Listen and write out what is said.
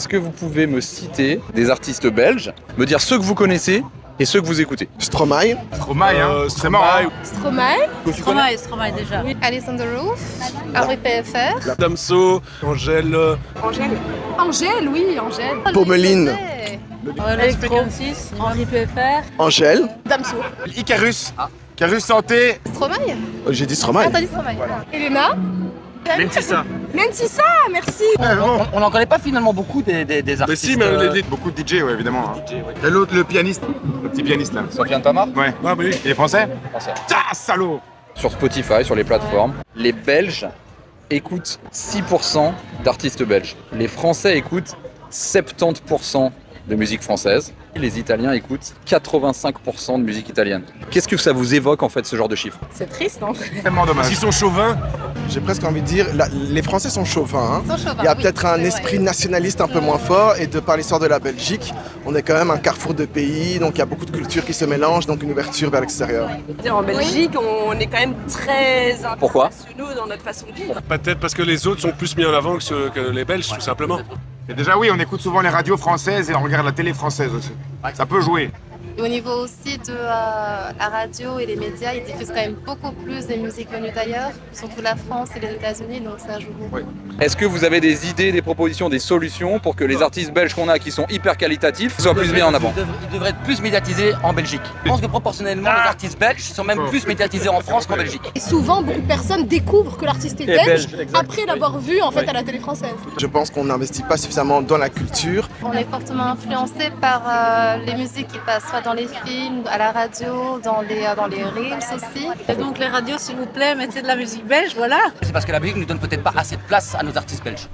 Est-ce que vous pouvez me citer des artistes belges, me dire ceux que vous connaissez et ceux que vous écoutez? Stromae. Stromae, hein. C'est marrant. Stromae. Stromae déjà. Oui. Alice on the Roof, Henri PFR. Damso, Angèle. Angèle, oui, Angèle. Pommeline. Alex Frequencies, Henri PFR. Angèle. Damso. Icarus. Icarus Santé. Stromae. J'ai dit Stromae. Ah, t'as dit Stromae. Elena. Mentissa. Mentissa, merci. On n'en connaît pas finalement beaucoup des Mais artistes. si, mais beaucoup de DJ, ouais, évidemment. Hein. Et l'autre, le pianiste. Le petit pianiste, là. Sofiane Pamar? Ouais. Ah, mais oui. Il est français? Français. Ah, salaud. Sur Spotify, sur les plateformes, les Belges écoutent 6% d'artistes belges. Les Français écoutent 70% de musique française. Les Italiens écoutent 85% de musique italienne. Qu'est-ce que ça vous évoque en fait ce genre de chiffres? C'est triste, non? Tellement dommage. S'ils sont chauvins. J'ai presque envie de dire, les Français sont chauvins. Ils sont chauvins, Il y a oui, peut-être un c'est esprit vrai. nationaliste un peu moins fort et de par l'histoire de la Belgique, on est quand même un carrefour de pays, donc il y a beaucoup de cultures qui se mélangent, donc une ouverture vers l'extérieur. En Belgique, on est quand même très Pourquoi internationaux dans notre façon de vivre. Peut-être parce que les autres sont plus mis en avant que les Belges, tout simplement. Et déjà, oui, on écoute souvent les radios françaises et on regarde la télé française aussi. Ça peut jouer. Et au niveau aussi de la radio et les médias, ils diffusent quand même beaucoup plus des musiques venues d'ailleurs, surtout la France et les États-Unis, donc ça joue beaucoup. Est-ce que vous avez des idées, des propositions, des solutions pour que les artistes belges qu'on a qui sont hyper qualitatifs soient plus mis en avant? Ils devraient être plus médiatisés en Belgique. Je pense que proportionnellement, les artistes belges sont même plus médiatisés en France qu'en Belgique. Et souvent, beaucoup de personnes découvrent que l'artiste est belge après l'avoir vu en fait à la télé française. Je pense qu'on n'investit pas suffisamment dans la culture. On est fortement influencé par les musiques qui passent soit dans les films, à la radio, dans les reels aussi. Et donc les radios, s'il vous plaît, mettez de la musique belge, voilà. C'est parce que la Belgique ne donne peut-être pas assez de place à nos artistes belges.